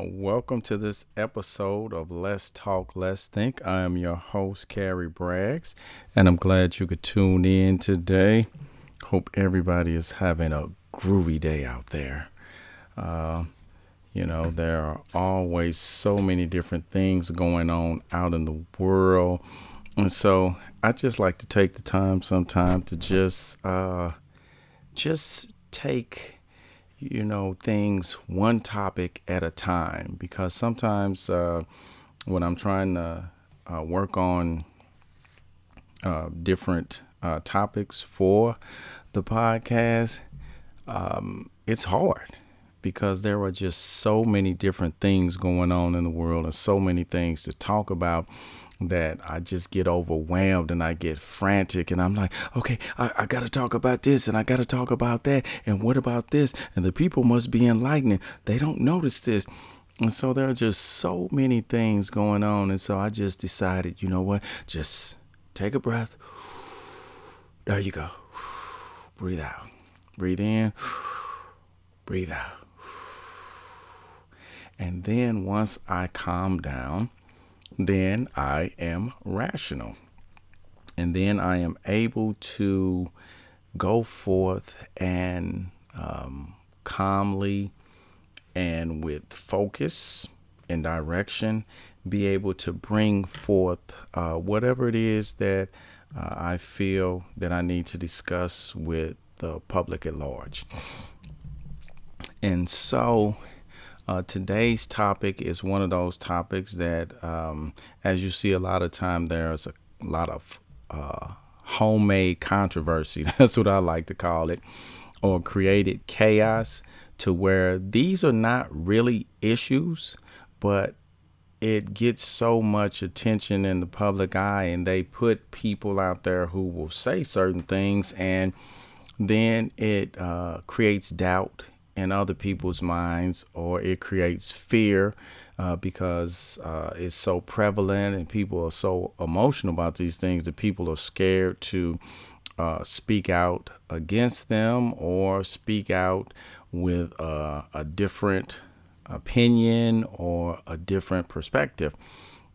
Welcome to this episode of Let's Talk, Let's Think. I am your host, Carrie Braggs, and I'm glad you could tune in today. Hope everybody is having a groovy day out there. Uh, there are always so many different things going on out in the world. And so I just like to take the time sometime to just take things one topic at a time because sometimes when I'm trying to work on different topics for the podcast, it's hard because there are just so many different things going on in the world and so many things to talk about that I just get overwhelmed and I get frantic and I'm like, okay, I got to talk about this and I got to talk about that. And what about this? And the people must be enlightened. They don't notice this. And so there are just so many things going on. And so I just decided, you know what? Just take a breath. There you go. Breathe out. Breathe in. Breathe out. And then once I calm down, then I am rational. And then I am able to go forth and calmly and with focus and direction be able to bring forth whatever it is that I feel that I need to discuss with the public at large. And so today's topic is one of those topics that, as you see, a lot of time there's a lot of homemade controversy. That's what I like to call it, or created chaos to where these are not really issues, but it gets so much attention in the public eye and they put people out there who will say certain things and then it creates doubt in other people's minds, or it creates fear because it's so prevalent and people are so emotional about these things that people are scared to speak out against them or speak out with a different opinion or a different perspective.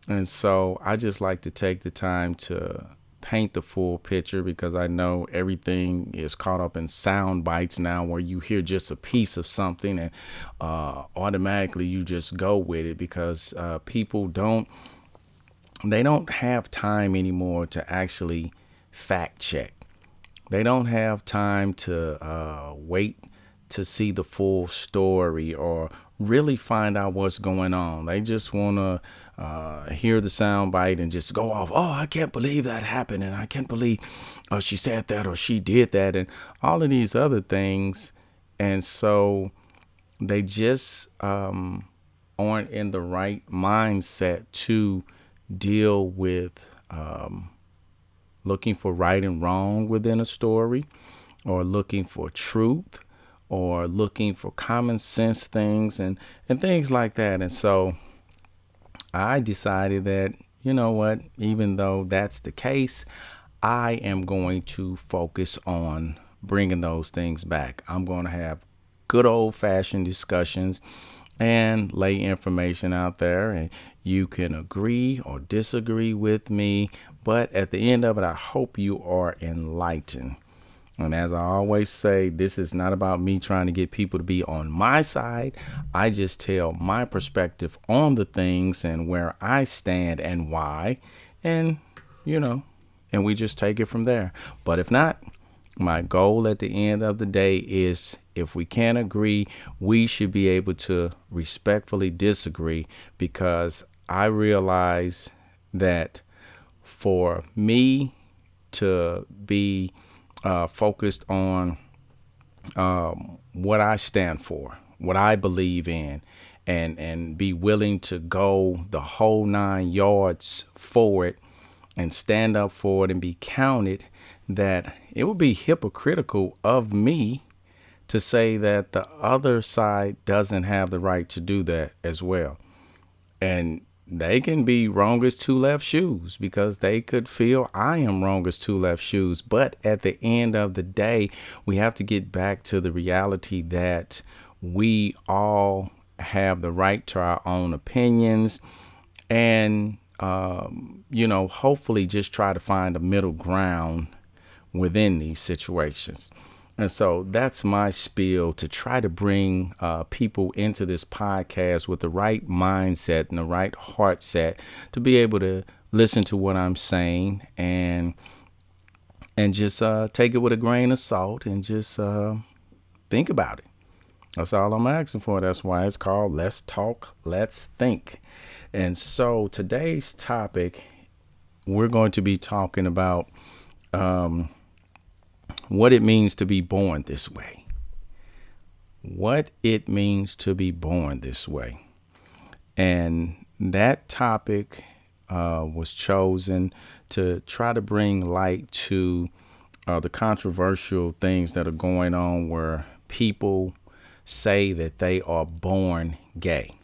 And so I just like to take the time to paint the full picture because I know everything is caught up in sound bites now where you hear just a piece of something and automatically you just go with it because people don't have time anymore to actually fact check. They don't have time to wait to see the full story or really find out what's going on. They just want to hear the sound bite and just go off. Oh, I can't believe that happened. And I can't believe she said that or she did that and all of these other things. And so they just aren't in the right mindset to deal with looking for right and wrong within a story or looking for truth or looking for common sense things and things like that. And so I decided that, you know what, even though that's the case, I am going to focus on bringing those things back. I'm going to have good old fashioned discussions and lay information out there and you can agree or disagree with me. But at the end of it, I hope you are enlightened. And as I always say, this is not about me trying to get people to be on my side. I just tell my perspective on the things and where I stand and why. And, and we just take it from there. But if not, my goal at the end of the day is if we can't agree, we should be able to respectfully disagree because I realize that for me to be focused on what I stand for, what I believe in, and be willing to go the whole 9 yards for it and stand up for it and be counted, that it would be hypocritical of me to say that the other side doesn't have the right to do that as well. And they can be wrong as two left shoes because they could feel I am wrong as two left shoes. But at the end of the day, we have to get back to the reality that we all have the right to our own opinions, and hopefully just try to find a middle ground within these situations. And so that's my spiel, to try to bring people into this podcast with the right mindset and the right heart set to be able to listen to what I'm saying, and just take it with a grain of salt, and just think about it. That's all I'm asking for. That's why it's called Let's Talk, Let's Think. And so today's topic, we're going to be talking about what it means to be born this way. What it means to be born this way. And that topic was chosen to try to bring light to the controversial things that are going on, where people say that they are born gay.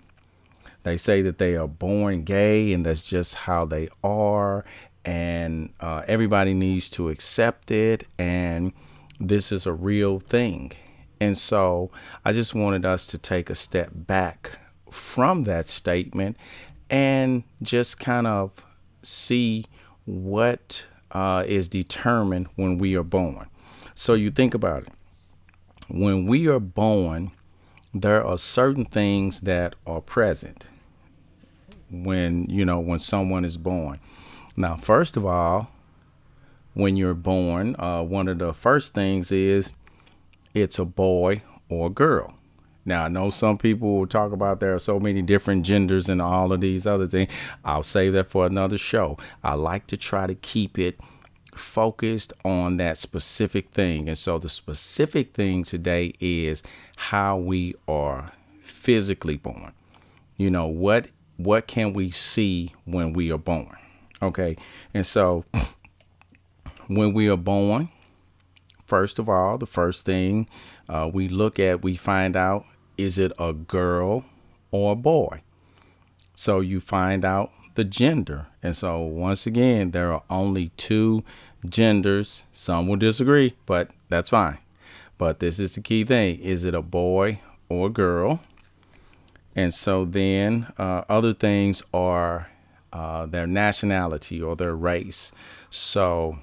They say that they are born gay, and that's just how they are. And everybody needs to accept it. And this is a real thing. And so I just wanted us to take a step back from that statement and just kind of see what is determined when we are born. So you think about it. When we are born, there are certain things that are present when someone is born. Now, first of all, when you're born, one of the first things is it's a boy or a girl. Now, I know some people will talk about there are so many different genders and all of these other things. I'll save that for another show. I like to try to keep it focused on that specific thing. And so the specific thing today is how we are physically born. What can we see when we are born? Okay. And so when we are born, first of all, the first thing we find out, is it a girl or a boy? So you find out the gender. And so once again, there are only two genders. Some will disagree, but that's fine. But this is the key thing. Is it a boy or a girl? And so then other things are their nationality or their race. So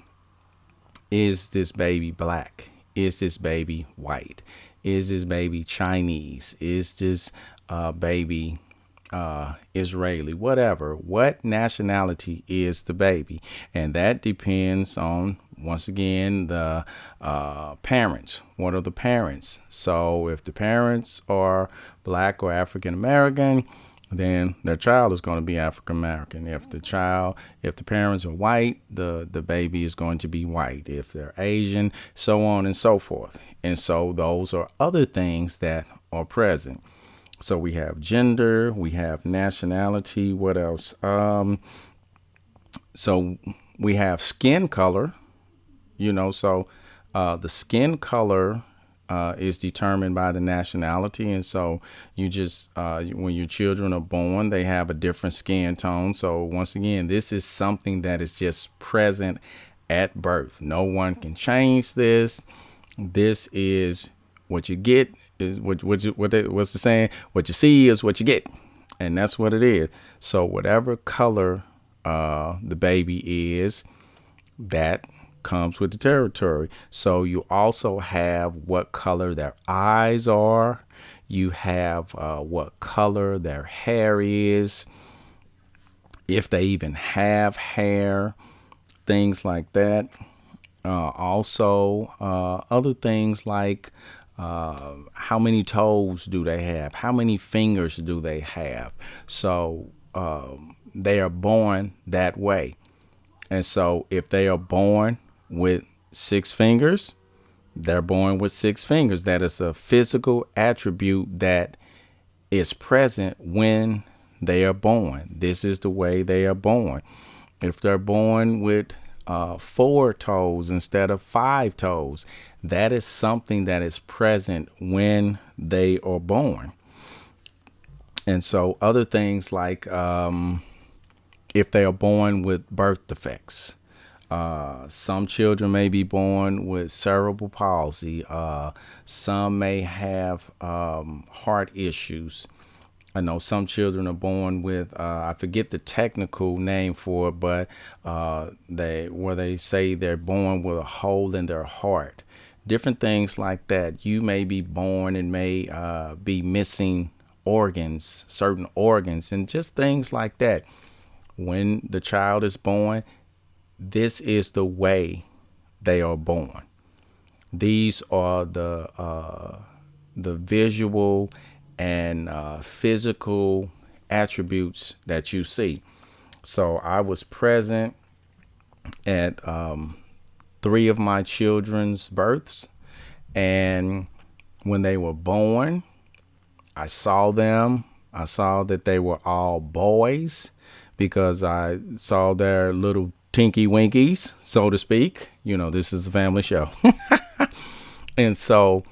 is this baby black? Is this baby white? Is this baby Chinese? Is this baby Israeli? Whatever. What nationality is the baby? And that depends on, once again, the parents. What are the parents? So if the parents are black or African American, then their child is going to be African American. If the parents are white, the baby is going to be white. If they're Asian, so on and so forth. And so those are other things that are present. So we have gender, we have nationality. What else? So we have skin color. So the skin color is determined by the nationality. And so you just, when your children are born, they have a different skin tone. So once again, this is something that is just present at birth. No one can change this. This is what you get, is what's the saying? What you see is what you get. And that's what it is. So whatever color the baby is, that comes with the territory. So you also have what color their eyes are. You have what color their hair is, if they even have hair, things like that. Also, other things like how many toes do they have? How many fingers do they have? So they are born that way. And so if they are born with 6 fingers, they're born with 6 fingers. That is a physical attribute that is present when they are born. This is the way they are born. If they're born with 4 toes instead of 5 toes, that is something that is present when they are born. And so other things like if they are born with birth defects, some children may be born with cerebral palsy. Some may have heart issues. I know some children are born with I forget the technical name for it, but they say they're born with a hole in their heart. Different things like that. You may be born and may be missing organs, certain organs, and just things like that. When the child is born, this is the way they are born. These are the visual and physical attributes that you see. So I was present at three of my children's births, and when they were born, I saw them. I saw that they were all boys because I saw their little tinky winkies, so to speak. This is a family show. And so,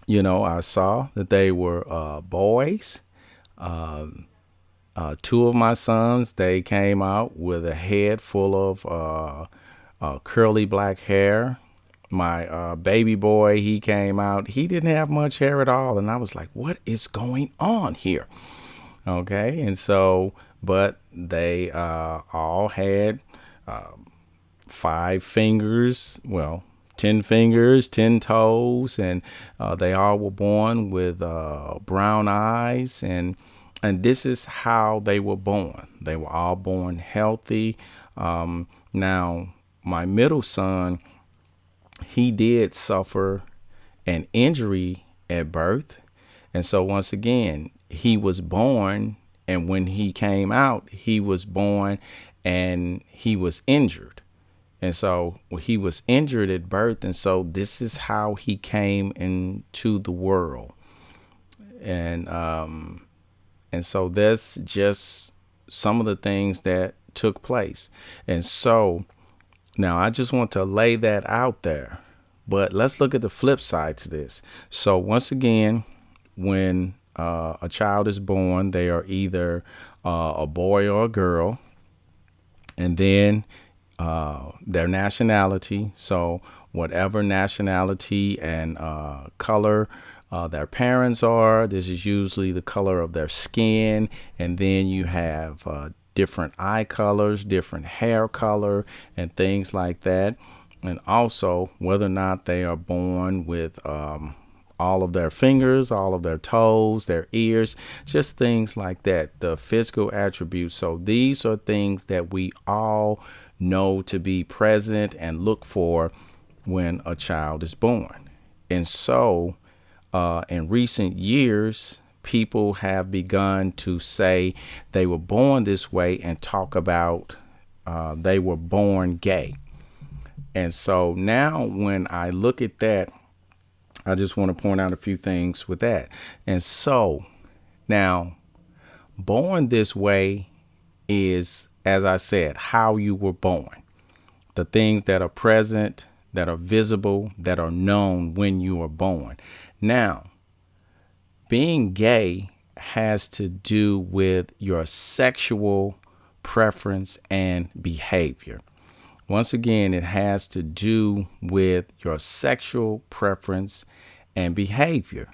I saw that they were boys. Two of my sons, they came out with a head full of curly black hair. My baby boy, he came out, he didn't have much hair at all. And I was like, what is going on here? Okay. And so, but they all had 5 fingers, 10 fingers, 10 toes, and they all were born with brown eyes. And this is how they were born. They were all born healthy. Now, my middle son, he did suffer an injury at birth. And so once again, he was born, and when he came out, he was born and he was injured. And so he was injured at birth. And so this is how he came into the world. And so that's just some of the things that took place. And so now I just want to lay that out there. But let's look at the flip side to this. So once again, when a child is born, they are either a boy or a girl. And then their nationality. So whatever nationality and color their parents are, this is usually the color of their skin. And then you have different eye colors, different hair color, and things like that. And also whether or not they are born with all of their fingers, all of their toes, their ears, just things like that, the physical attributes. So these are things that we all know to be present and look for when a child is born. And so in recent years, people have begun to say they were born this way and talk about they were born gay. And so now when I look at that, I just want to point out a few things with that. And so now, born this way is, as I said, how you were born. The things that are present, that are visible, that are known when you were born. Now, being gay has to do with your sexual preference and behavior. Once again, it has to do with your sexual preference and behavior.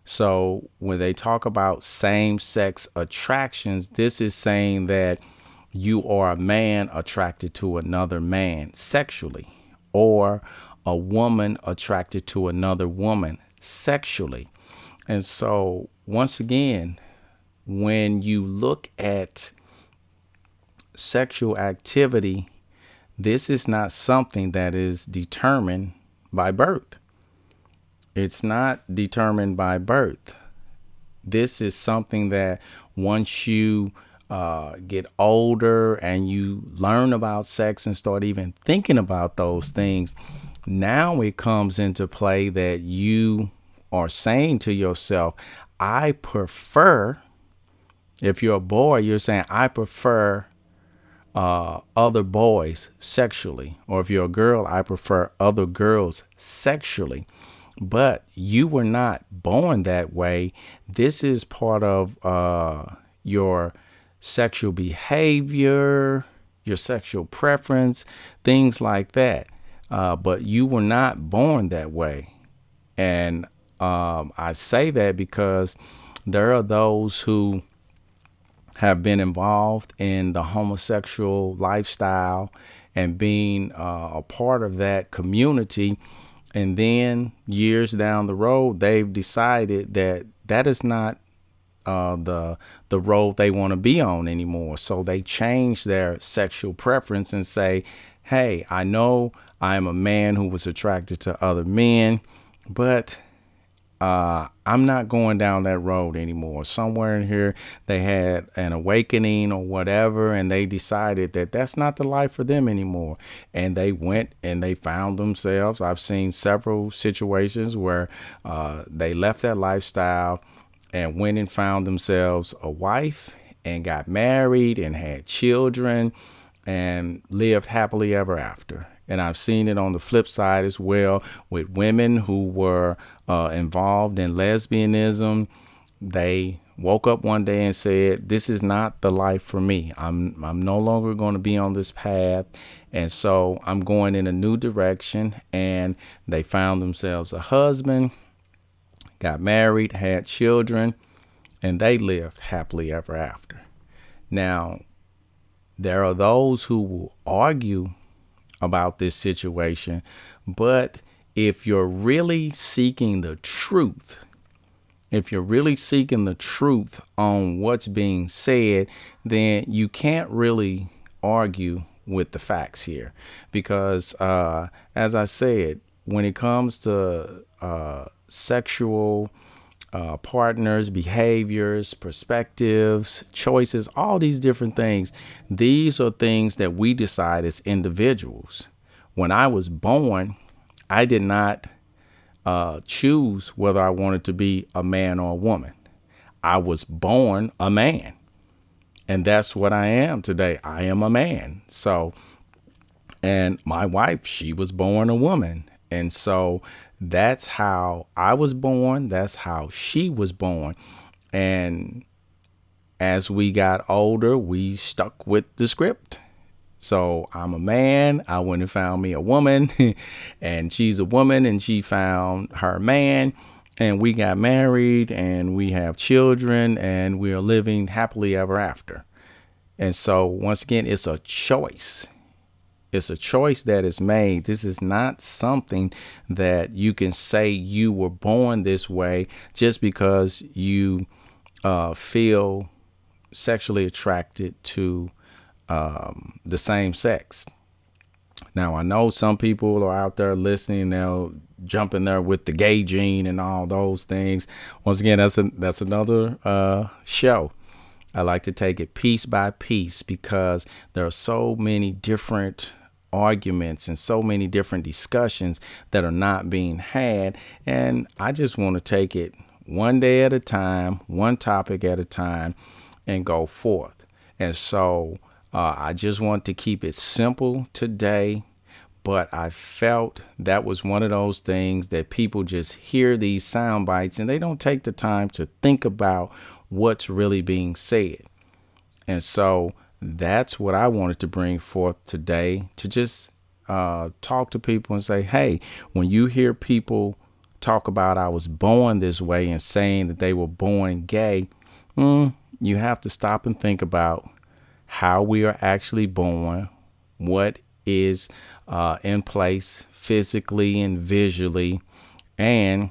So when they talk about same-sex attractions, this is saying that you are a man attracted to another man sexually, or a woman attracted to another woman sexually. And so once again, when you look at sexual activity, this is not something that is determined by birth. It's not determined by birth. This is something that once you get older and you learn about sex and start even thinking about those things, now it comes into play that you are saying to yourself, I prefer, if you're a boy, you're saying, I prefer other boys sexually. Or if you're a girl, I prefer other girls sexually. But you were not born that way. This is part of your sexual behavior, your sexual preference, things like that. But you were not born that way. And I say that because There are those who have been involved in the homosexual lifestyle and being a part of that community. And then years down the road, they've decided that that is not the road they want to be on anymore. So they change their sexual preference and say, hey, I know I am a man who was attracted to other men, but I'm not going down that road anymore. Somewhere in here, they had an awakening or whatever, and they decided that that's not the life for them anymore. And they went and they found themselves. I've seen several situations where they left that lifestyle and went and found themselves a wife and got married and had children and lived happily ever after. And I've seen it on the flip side as well with women who were involved in lesbianism. They woke up one day and said, this is not the life for me. I'm no longer going to be on this path. And so I'm going in a new direction. And they found themselves a husband, got married, had children, and they lived happily ever after. Now, there are those who will argue about this situation, but if you're really seeking the truth, on what's being said, then you can't really argue with the facts here. Because as I said, when it comes to sexual partners, behaviors, perspectives, choices, all these different things, these are things that we decide as individuals. When I was born, I did not choose whether I wanted to be a man or a woman. I was born a man, and that's what I am today. I am a man. So, and my wife, she was born a woman. And so that's how I was born. That's how she was born. And as we got older, we stuck with the script. So I'm a man. I went and found me a woman and she's a woman and she found her man, and we got married and we have children and we are living happily ever after. And so once again, it's a choice. It's a choice that is made. This is not something that you can say you were born this way just because you feel sexually attracted to the same sex. Now, I know some people are out there listening. They'll jump in there with the gay gene and all those things. Once again, that's another show. I like to take it piece by piece because there are so many different arguments and so many different discussions that are not being had. And I just want to take it one day at a time, one topic at a time, and go forth. And so I just want to keep it simple today. But I felt that was one of those things that people just hear these sound bites and they don't take the time to think about what's really being said. And so that's what I wanted to bring forth today, to just talk to people and say, hey, when you hear people talk about I was born this way and saying that they were born gay, you have to stop and think about how we are actually born, what is in place physically and visually. And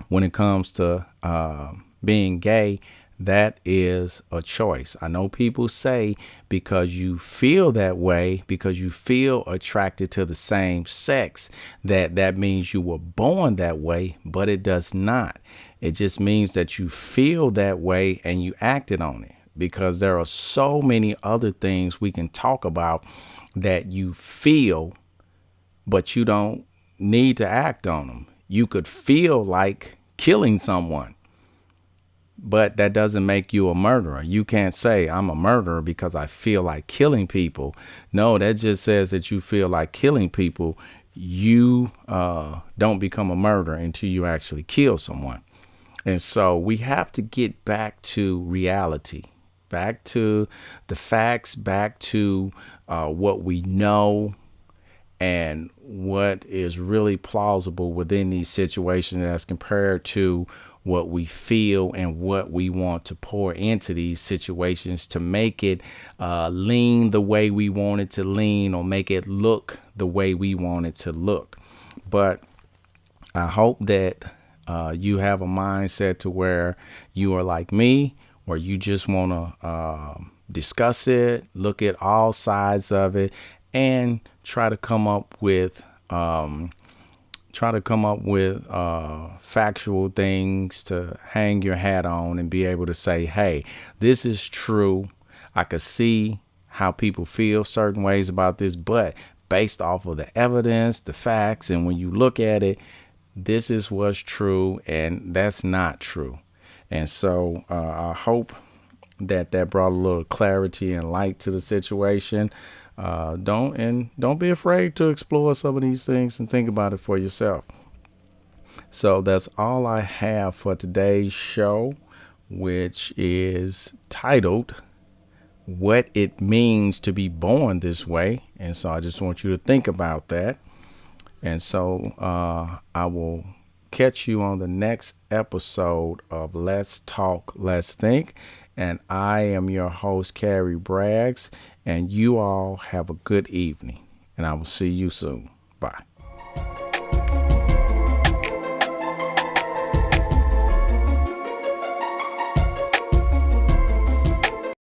when it comes to being gay, that is a choice. I know people say because you feel that way, because you feel attracted to the same sex, that means you were born that way, but it does not. It just means that you feel that way and you acted on it, because there are so many other things we can talk about that you feel, but you don't need to act on them. You could feel like killing someone, but that doesn't make you a murderer. You can't say I'm a murderer because I feel like killing people. No, that just says that you feel like killing people. You don't become a murderer until you actually kill someone. And so we have to get back to reality, back to the facts, back to what we know and what is really plausible within these situations as compared to what we feel and what we want to pour into these situations to make it lean the way we want it to lean, or make it look the way we want it to look. But I hope that you have a mindset to where you are like me, where you just want to discuss it, look at all sides of it, and try to come up with factual things to hang your hat on and be able to say, hey, this is true. I could see how people feel certain ways about this, but based off of the evidence, the facts, and when you look at it, this is what's true and that's not true. And so I hope that brought a little clarity and light to the situation. Don't be afraid to explore some of these things and think about it for yourself. So that's all I have for today's show, which is titled What It Means to Be Born This Way. And so I just want you to think about that. And so I will catch you on the next episode of Let's Talk, Let's Think. And I am your host, Carrie Braggs. And you all have a good evening. And I will see you soon. Bye.